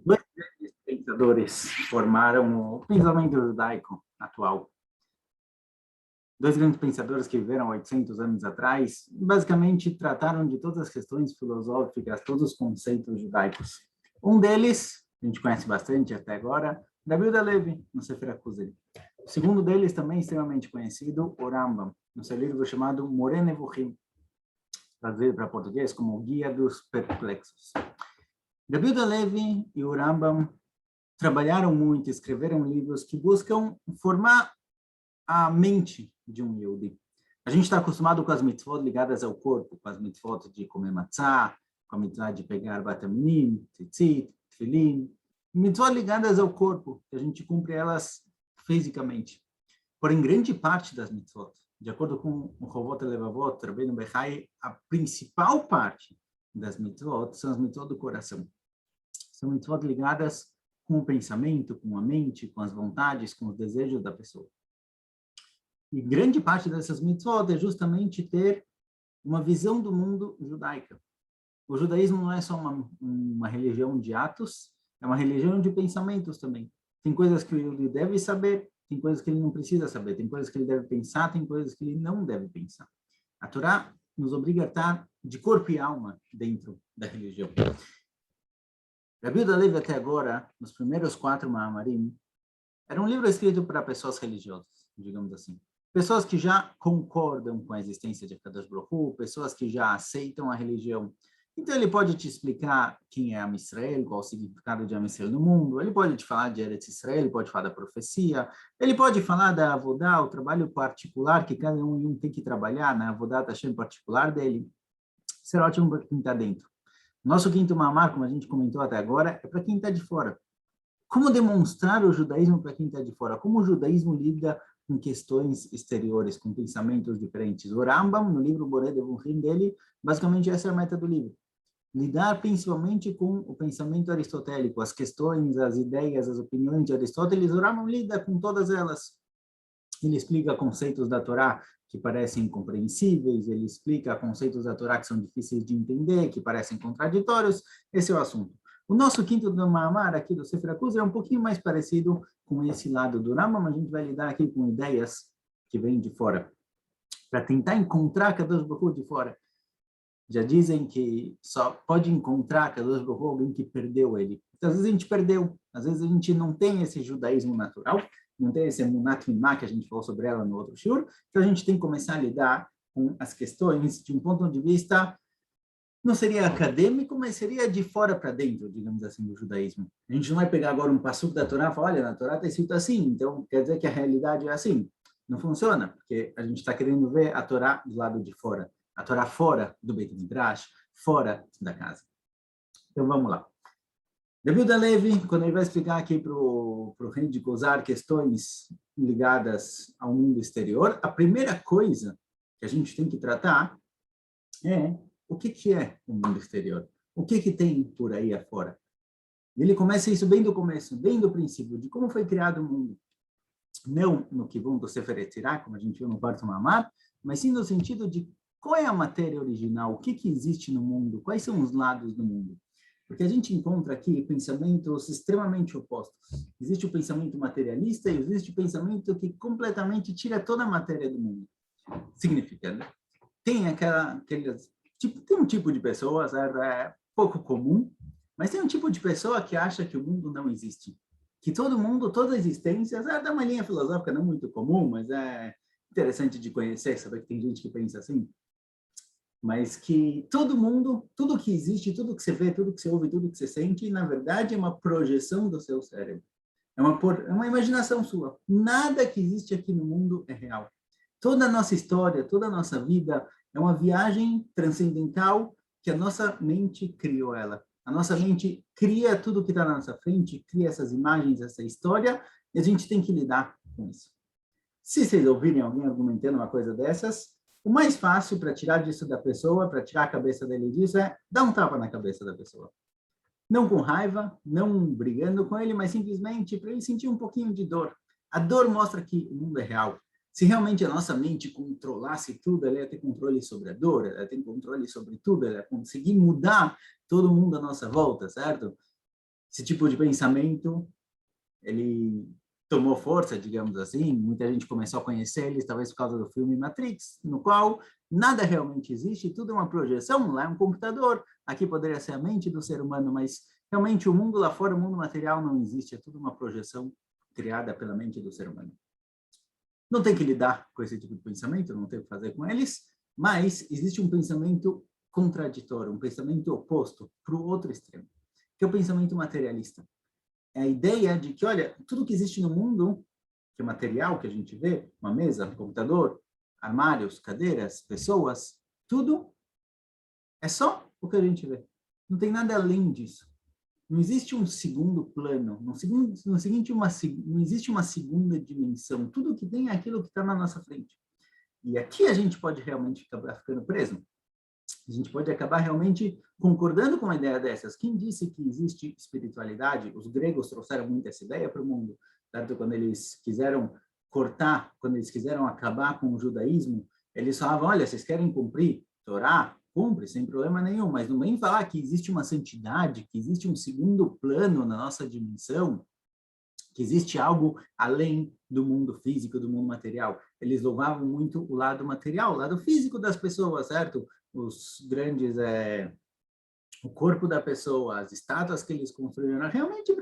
Dois grandes pensadores formaram o pensamento judaico atual. Dois grandes pensadores que viveram 800 anos atrás, basicamente trataram de todas as questões filosóficas, todos os conceitos judaicos. Um deles, a gente conhece bastante até agora, Davi Levi, no Sefer HaKuzari. O segundo deles, também extremamente conhecido, o Rambam, no seu livro chamado Moreh Nevuchim, traduzido para português como Guia dos Perplexos. Davi Levi e o Rambam trabalharam muito, escreveram livros que buscam formar a mente de um Yehudi. A gente está acostumado com as mitzvot ligadas ao corpo, com as mitzvot de comer matzah, com a mitzvah de pegar bataminim, tzitzit, tefilim, mitzvot ligadas ao corpo, que a gente cumpre elas fisicamente. Porém, grande parte das mitzvot, de acordo com o Chovot HaLevavot, Rabbeinu Bechai, a principal parte das mitzvot são as mitzvot do coração. São mitzvot ligadas com o pensamento, com a mente, com as vontades, com os desejos da pessoa. E grande parte dessas mitzvot é justamente ter uma visão do mundo judaica. O judaísmo não é só uma religião de atos, é uma religião de pensamentos também. Tem coisas que ele deve saber, tem coisas que ele não precisa saber, tem coisas que ele deve pensar, tem coisas que ele não deve pensar. A Torá nos obriga a estar de corpo e alma dentro da religião. Davi Levi até agora, nos primeiros 4 Maamarim, era um livro escrito para pessoas religiosas, digamos assim. Pessoas que já concordam com a existência de Kadosh Baruch Hu, pessoas que já aceitam a religião. Então, ele pode te explicar quem é Am Israel, qual o significado de Am Israel no mundo, ele pode te falar de Eretz Israel, ele pode falar da profecia, ele pode falar da Avodá, o trabalho particular que cada um tem que trabalhar, na Avodá Hashem particular dele. Será ótimo para quem está dentro. Nosso quinto mamar, como a gente comentou até agora, é para quem está de fora. Como demonstrar o judaísmo para quem está de fora? Como o judaísmo lida com questões exteriores, com pensamentos diferentes? O Rambam, no livro Moreh Nevuchim dele, basicamente essa é a meta do livro. Lidar principalmente com o pensamento aristotélico, as questões, as ideias, as opiniões de Aristóteles. O Rambam lida com todas elas. Ele explica conceitos da Torá que parecem incompreensíveis, ele explica conceitos da Torá que são difíceis de entender, que parecem contraditórios. Esse é o assunto. O nosso quinto do Maamar aqui do Sefer HaKuzari é um pouquinho mais parecido com esse lado do Rambam, mas a gente vai lidar aqui com ideias que vêm de fora, para tentar encontrar Kadosh Baruch Hu de fora. Já dizem que só pode encontrar Kadosh Baruch Hu alguém que perdeu ele. Então, às vezes a gente perdeu, às vezes a gente não tem esse judaísmo natural, não tem esse Emunat Mimá que a gente falou sobre ela no outro shiur, então a gente tem que começar a lidar com as questões de um ponto de vista, não seria acadêmico, mas seria de fora para dentro, digamos assim, do judaísmo. A gente não vai pegar agora um passuco da Torá e falar, olha, na Torá está escrito assim, então quer dizer que a realidade é assim. Não funciona, porque a gente está querendo ver a Torá do lado de fora, a Torá fora do Beit Midrash, fora da casa. Então vamos lá. Davi Levi, quando ele vai explicar aqui para o rei de Gozar questões ligadas ao mundo exterior, a primeira coisa que a gente tem que tratar é o que é o mundo exterior, o que tem por aí afora. Ele começa isso bem do começo, bem do princípio, de como foi criado o mundo. Não no Kivum do Sefer Yetzirah, como a gente viu no quarto Mamar, mas sim no sentido de qual é a matéria original, o que existe no mundo, quais são os lados do mundo. Porque a gente encontra aqui pensamentos extremamente opostos. Existe o pensamento materialista e existe o pensamento que completamente tira toda a matéria do mundo. Significa, né? Tem tem um tipo de pessoa, certo? É pouco comum, mas tem um tipo de pessoa que acha que o mundo não existe. Que todo mundo, toda a existência, é uma linha filosófica não muito comum, mas é interessante de conhecer, saber que tem gente que pensa assim. Mas que todo mundo, tudo que existe, tudo que você vê, tudo que você ouve, tudo que você sente, na verdade é uma projeção do seu cérebro. É uma imaginação sua. Nada que existe aqui no mundo é real. Toda a nossa história, toda a nossa vida é uma viagem transcendental que a nossa mente criou ela. A nossa mente cria tudo que está na nossa frente, cria essas imagens, essa história, e a gente tem que lidar com isso. Se vocês ouvirem alguém argumentando uma coisa dessas, o mais fácil para tirar disso da pessoa, para tirar a cabeça dele disso, é dar um tapa na cabeça da pessoa. Não com raiva, não brigando com ele, mas simplesmente para ele sentir um pouquinho de dor. A dor mostra que o mundo é real. Se realmente a nossa mente controlasse tudo, ela ia ter controle sobre a dor, ela ia ter controle sobre tudo, ela ia conseguir mudar todo mundo à nossa volta, certo? esse tipo de pensamento, ele tomou força, digamos assim, muita gente começou a conhecer eles, talvez por causa do filme Matrix, no qual nada realmente existe, tudo é uma projeção, lá é um computador, aqui poderia ser a mente do ser humano, mas realmente o mundo lá fora, o mundo material não existe, é tudo uma projeção criada pela mente do ser humano. Não tem que lidar com esse tipo de pensamento, não tem o que fazer com eles, mas existe um pensamento contraditório, um pensamento oposto para o outro extremo, que é o pensamento materialista. É a ideia de que, olha, tudo que existe no mundo, que é material que a gente vê, uma mesa, um computador, armários, cadeiras, pessoas, tudo é só o que a gente vê. Não tem nada além disso. Não existe um segundo plano, não existe uma segunda dimensão. Tudo que tem é aquilo que está na nossa frente. E aqui a gente pode realmente acabar ficando preso. A gente pode acabar realmente concordando com uma ideia dessas. Quem disse que existe espiritualidade? Os gregos trouxeram muito essa ideia para o mundo, certo? Quando eles quiseram cortar, quando eles quiseram acabar com o judaísmo, eles falavam, olha, vocês querem cumprir Torá? Cumpre, sem problema nenhum, mas não vem falar que existe uma santidade, que existe um segundo plano na nossa dimensão, que existe algo além do mundo físico, do mundo material. Eles louvavam muito o lado material, o lado físico das pessoas, certo? Os grandes, o corpo da pessoa, as estátuas que eles construíram, realmente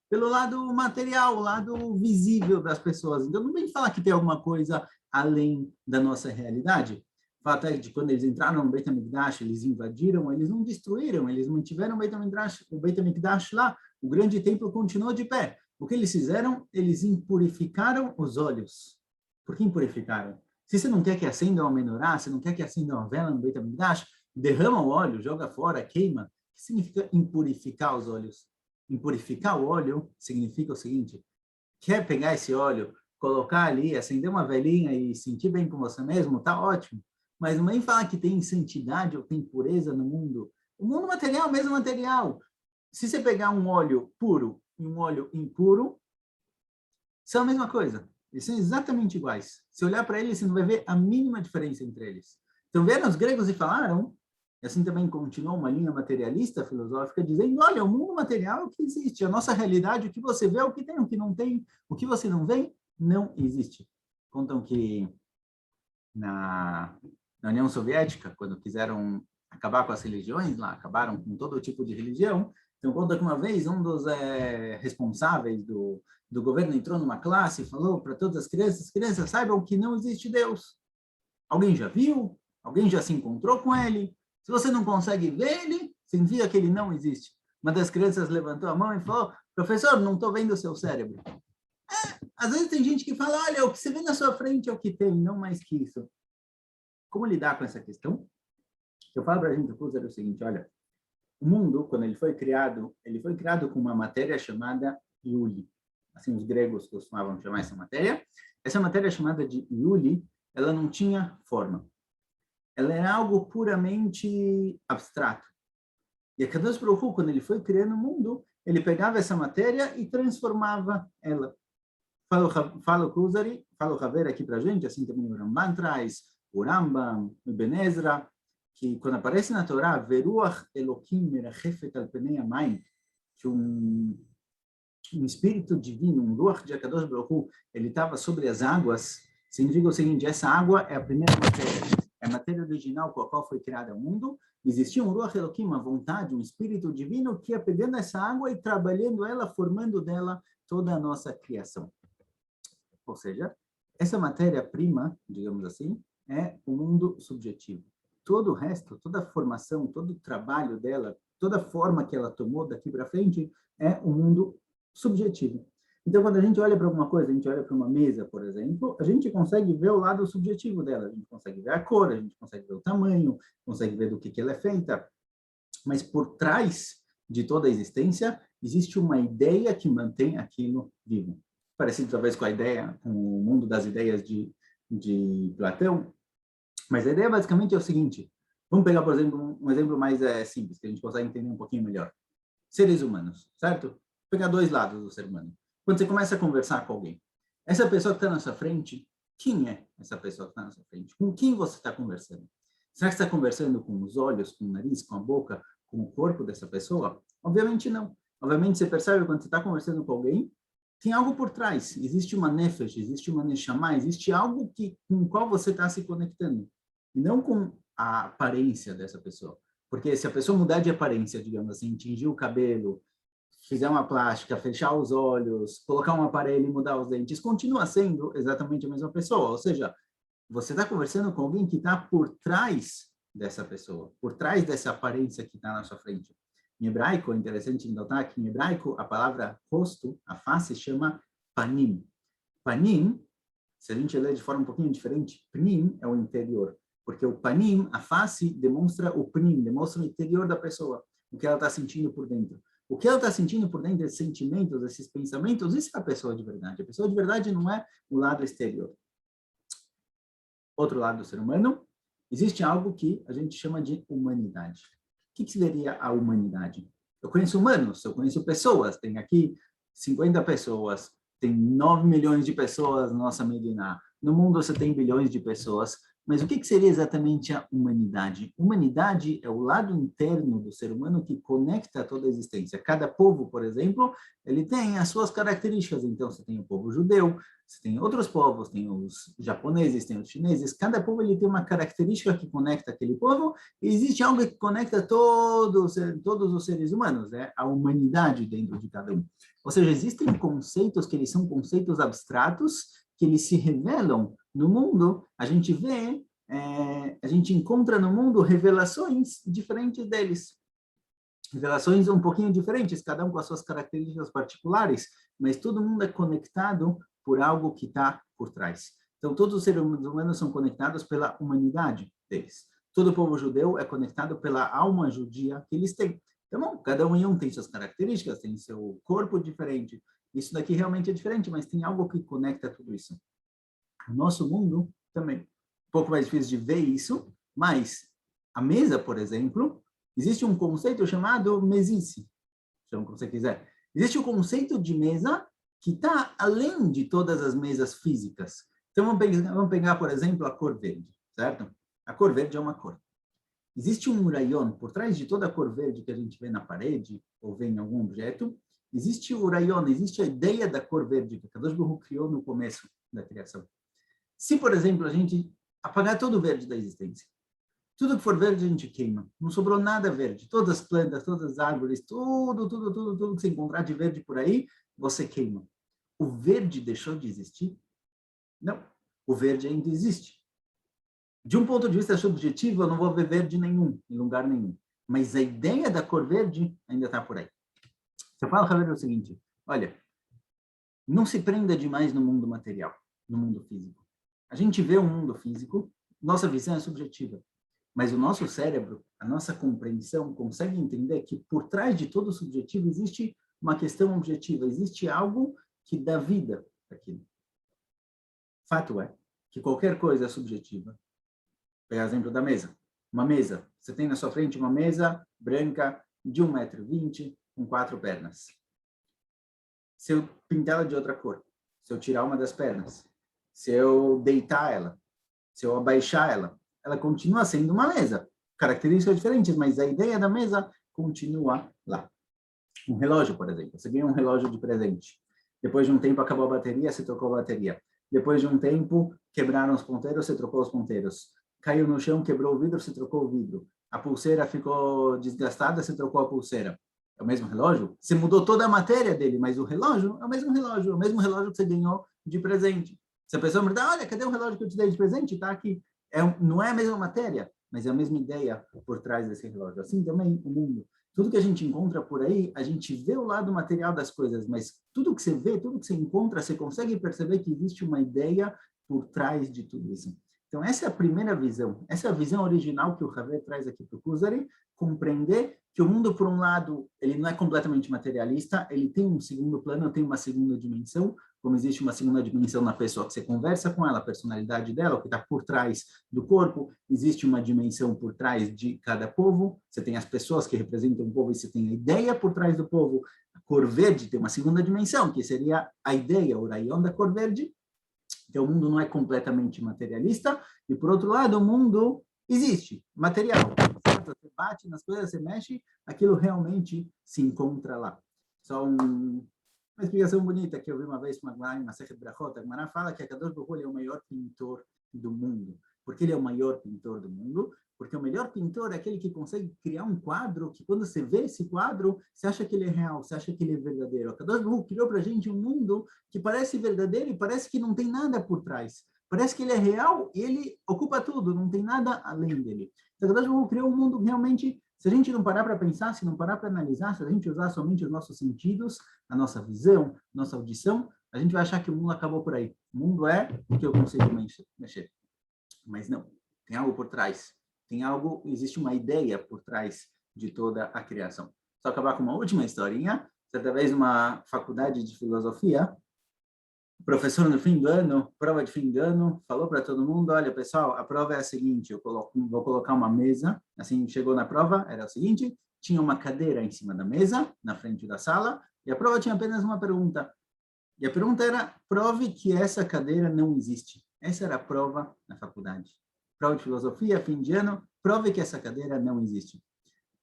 pelo lado material, o lado visível das pessoas. Então, não vem falar que tem alguma coisa além da nossa realidade. O fato é de quando eles entraram no Beit HaMikdash, eles invadiram, eles não destruíram, eles mantiveram o Beit HaMikdash lá, o grande templo continuou de pé. O que eles fizeram? Eles impurificaram os olhos. Por que impurificaram? Se você não quer que acenda uma menorá, se não quer que acenda uma vela no Beit HaMikdash, derrama o óleo, joga fora, queima. O que significa impurificar os olhos? Impurificar o óleo significa o seguinte: quer pegar esse óleo, colocar ali, acender uma velinha e sentir bem com você mesmo, tá ótimo. Mas não vem falar que tem santidade ou tem pureza no mundo. O mundo material é o mesmo material. Se você pegar um óleo puro e um óleo impuro, são a mesma coisa. Eles são exatamente iguais. Se olhar para eles, você não vai ver a mínima diferença entre eles. Então, vieram os gregos e falaram, e assim também continuou uma linha materialista filosófica, dizendo, olha, o mundo material é o que existe, a nossa realidade, o que você vê é o que tem, o que não tem, o que você não vê, não existe. Contam que na União Soviética, quando quiseram acabar com as religiões lá, acabaram com todo tipo de religião. Então, conta que uma vez um dos responsáveis do governo entrou numa classe e falou para todas as crianças saibam que não existe Deus. Alguém já viu? Alguém já se encontrou com ele? Se você não consegue ver ele, significa que ele não existe. Uma das crianças levantou a mão e falou, professor, não estou vendo o seu cérebro. Às vezes tem gente que fala, olha, o que você vê na sua frente é o que tem, não mais que isso. Como lidar com essa questão? Eu falo para a gente o seguinte, olha, o mundo, quando ele foi criado com uma matéria chamada Iuli. Assim, os gregos costumavam chamar essa matéria. Essa matéria chamada de Iuli, ela não tinha forma. Ela era algo puramente abstrato. E a Kadosh Baruch Hu, quando ele foi criando o mundo, ele pegava essa matéria e transformava ela. Fala o Kuzari, fala o Haver aqui para a gente, assim também o Ramban traz, o Rambam, o Ben Ezra, que quando aparece na Torá, Veruach Elohim merachefet al penei hamayim, que um espírito divino, um Ruach de Akadosh Baruch Hu, ele estava sobre as águas, significa o seguinte, essa água é a primeira matéria, é a matéria original com a qual foi criado o mundo. Existia um Ruach Elohim, uma vontade, um espírito divino que ia pegando essa água e trabalhando ela, formando dela toda a nossa criação. Ou seja, essa matéria-prima, digamos assim, é o mundo subjetivo. Todo o resto, toda a formação, todo o trabalho dela, toda a forma que ela tomou daqui para frente é o mundo subjetivo. Então, quando a gente olha para alguma coisa, a gente olha para uma mesa, por exemplo, a gente consegue ver o lado subjetivo dela, a gente consegue ver a cor, a gente consegue ver o tamanho, consegue ver do que ela é feita, mas por trás de toda a existência existe uma ideia que mantém aquilo vivo. Parecido talvez com a ideia, com o mundo das ideias de Platão, mas a ideia basicamente é o seguinte, vamos pegar, por exemplo, um exemplo mais simples, que a gente consegue entender um pouquinho melhor. Seres humanos, certo? Vou pegar dois lados do ser humano. Quando você começa a conversar com alguém, essa pessoa que está na sua frente, quem é essa pessoa que está na sua frente? Com quem você está conversando? Será que você está conversando com os olhos, com o nariz, com a boca, com o corpo dessa pessoa? Obviamente não. Obviamente, você percebe quando você está conversando com alguém, tem algo por trás. Existe uma nefesh, existe uma neshama, existe algo com o qual você está se conectando. E não com a aparência dessa pessoa. Porque se a pessoa mudar de aparência, digamos assim, tingir o cabelo, fizer uma plástica, fechar os olhos, colocar um aparelho e mudar os dentes, continua sendo exatamente a mesma pessoa. Ou seja, você está conversando com alguém que está por trás dessa pessoa, por trás dessa aparência que está na sua frente. Em hebraico, é interessante notar que em hebraico a palavra rosto, a face, chama panim. Panim, se a gente lê de forma um pouquinho diferente, pnim é o interior. Porque o panim, a face, demonstra o pnim, demonstra o interior da pessoa, o que ela está sentindo por dentro. O que ela está sentindo por dentro, esses sentimentos, esses pensamentos, isso é a pessoa de verdade. A pessoa de verdade não é o lado exterior. Outro lado do ser humano, existe algo que a gente chama de humanidade. O que seria a humanidade? Eu conheço humanos, eu conheço pessoas. Tem aqui 50 pessoas, tem 9 milhões de pessoas na nossa Medina. No mundo você tem bilhões de pessoas. Mas o que seria exatamente a humanidade? Humanidade é o lado interno do ser humano que conecta toda a existência. Cada povo, por exemplo, ele tem as suas características. Então, você tem o povo judeu, você tem outros povos, tem os japoneses, tem os chineses. Cada povo ele tem uma característica que conecta aquele povo. E existe algo que conecta todos os seres humanos, né? A humanidade dentro de cada um. Ou seja, existem conceitos que eles são conceitos abstratos, que eles se revelam no mundo. A gente vê, a gente encontra no mundo revelações diferentes deles. Revelações um pouquinho diferentes, cada um com as suas características particulares, mas todo mundo é conectado por algo que está por trás. Então, todos os seres humanos são conectados pela humanidade deles. Todo o povo judeu é conectado pela alma judia que eles têm. Então, cada um tem suas características, tem seu corpo diferente. Isso daqui realmente é diferente, mas tem algo que conecta tudo isso. O nosso mundo também. Um pouco mais difícil de ver isso, mas a mesa, por exemplo, existe um conceito chamado mesice, chama como você quiser. Existe o conceito de mesa que está além de todas as mesas físicas. Então, vamos pegar, por exemplo, a cor verde, certo? A cor verde é uma cor. Existe um rayon, por trás de toda a cor verde que a gente vê na parede, ou vê em algum objeto, existe o rayon, existe a ideia da cor verde que Kadosh Baruch Hu criou no começo da criação. Se, por exemplo, a gente apagar todo o verde da existência, tudo que for verde a gente queima, não sobrou nada verde, todas as plantas, todas as árvores, tudo que você encontrar de verde por aí, você queima. O verde deixou de existir? Não, o verde ainda existe. De um ponto de vista subjetivo, eu não vou ver verde nenhum, em lugar nenhum. Mas a ideia da cor verde ainda está por aí. Você fala, Javier, o seguinte, olha, não se prenda demais no mundo material, no mundo físico. A gente vê o mundo físico, nossa visão é subjetiva, mas o nosso cérebro, a nossa compreensão, consegue entender que por trás de todo o subjetivo existe uma questão objetiva, existe algo que dá vida àquilo. Fato é que qualquer coisa é subjetiva. Pegar o exemplo da mesa. Uma mesa. Você tem na sua frente uma mesa branca de 1,20 m, com 4 pernas. Se eu pintar ela de outra cor, se eu tirar uma das pernas, se eu deitar ela, se eu abaixar ela, ela continua sendo uma mesa. Características diferentes, mas a ideia da mesa continua lá. Um relógio, por exemplo. Você ganha um relógio de presente. Depois de um tempo acabou a bateria, você trocou a bateria. Depois de um tempo, quebraram os ponteiros, você trocou os ponteiros. Caiu no chão, quebrou o vidro, você trocou o vidro. A pulseira ficou desgastada, você trocou a pulseira. É o mesmo relógio? Você mudou toda a matéria dele, mas o relógio é o mesmo relógio que você ganhou de presente. Se a pessoa me perguntar, olha, cadê o relógio que eu te dei de presente? Está aqui. Não é a mesma matéria, mas é a mesma ideia por trás desse relógio. Assim também o mundo. Tudo que a gente encontra por aí, a gente vê o lado material das coisas, mas tudo que você vê, tudo que você encontra, você consegue perceber que existe uma ideia por trás de tudo isso. Então, essa é a primeira visão. Essa é a visão original que o Javier traz aqui para o Kuzari, compreender que o mundo, por um lado, ele não é completamente materialista, ele tem um segundo plano, tem uma segunda dimensão, como existe uma segunda dimensão na pessoa que você conversa com ela, a personalidade dela, o que está por trás do corpo, existe uma dimensão por trás de cada povo, você tem as pessoas que representam o povo e você tem a ideia por trás do povo. A cor verde tem uma segunda dimensão, que seria a ideia, o rayon da cor verde. Então, o mundo não é completamente materialista, e, por outro lado, o mundo existe, material. Certo? Você bate nas coisas, você mexe, aquilo realmente se encontra lá. Só uma explicação bonita que eu vi uma vez uma Masechet Brachot. A Gemara fala que a Kadosh Baruch Hu é o maior pintor do mundo. Por que ele é o maior pintor do mundo? Porque o melhor pintor é aquele que consegue criar um quadro que, quando você vê esse quadro, você acha que ele é real, você acha que ele é verdadeiro. A Kadosh Baruch Hu criou para a gente um mundo que parece verdadeiro e parece que não tem nada por trás. Parece que ele é real e ele ocupa tudo, não tem nada além dele. Então, a Kadosh Baruch Hu criou um mundo realmente, se a gente não parar para pensar, se não parar para analisar, se a gente usar somente os nossos sentidos, a nossa visão, nossa audição, a gente vai achar que o mundo acabou por aí. O mundo é o que eu consigo mexer. Mas não, tem algo por trás. Tem algo, existe uma ideia por trás de toda a criação. Só acabar com uma última historinha. Certa vez, uma faculdade de filosofia, o professor, no fim do ano, prova de fim de ano, falou para todo mundo: olha, pessoal, a prova é a seguinte, vou colocar uma mesa. Assim, chegou na prova, era o seguinte: tinha uma cadeira em cima da mesa, na frente da sala, e a prova tinha apenas uma pergunta. E a pergunta era: prove que essa cadeira não existe. Essa era a prova na faculdade. Prova de filosofia, fim de ano, prove que essa cadeira não existe.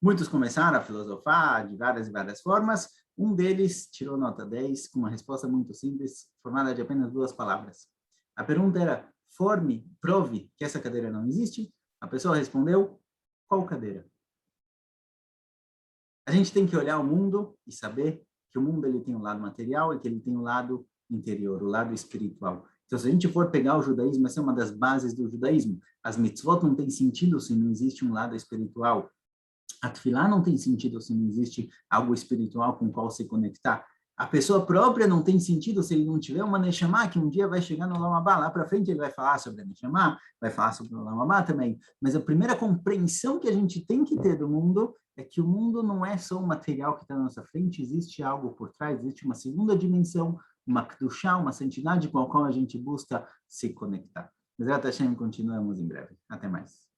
Muitos começaram a filosofar de várias e várias formas. Um deles tirou nota 10 com uma resposta muito simples, formada de apenas 2 palavras. A pergunta era: prove que essa cadeira não existe. A pessoa respondeu: qual cadeira? A gente tem que olhar o mundo e saber que o mundo ele tem um lado material e que ele tem um lado interior, o lado espiritual. Então, se a gente for pegar o judaísmo, essa é uma das bases do judaísmo. As mitzvot não têm sentido se não existe um lado espiritual. A tefilá não tem sentido se não existe algo espiritual com o qual se conectar. A pessoa própria não tem sentido se ele não tiver uma Neshama, que um dia vai chegar no Olam Haba. Lá para frente ele vai falar sobre a Neshama, vai falar sobre o Olam Haba também. Mas a primeira compreensão que a gente tem que ter do mundo é que o mundo não é só o material que está na nossa frente, existe algo por trás, existe uma segunda dimensão, uma kedushá, uma santidade com a qual a gente busca se conectar. Mas Hashem, continuamos em breve. Até mais.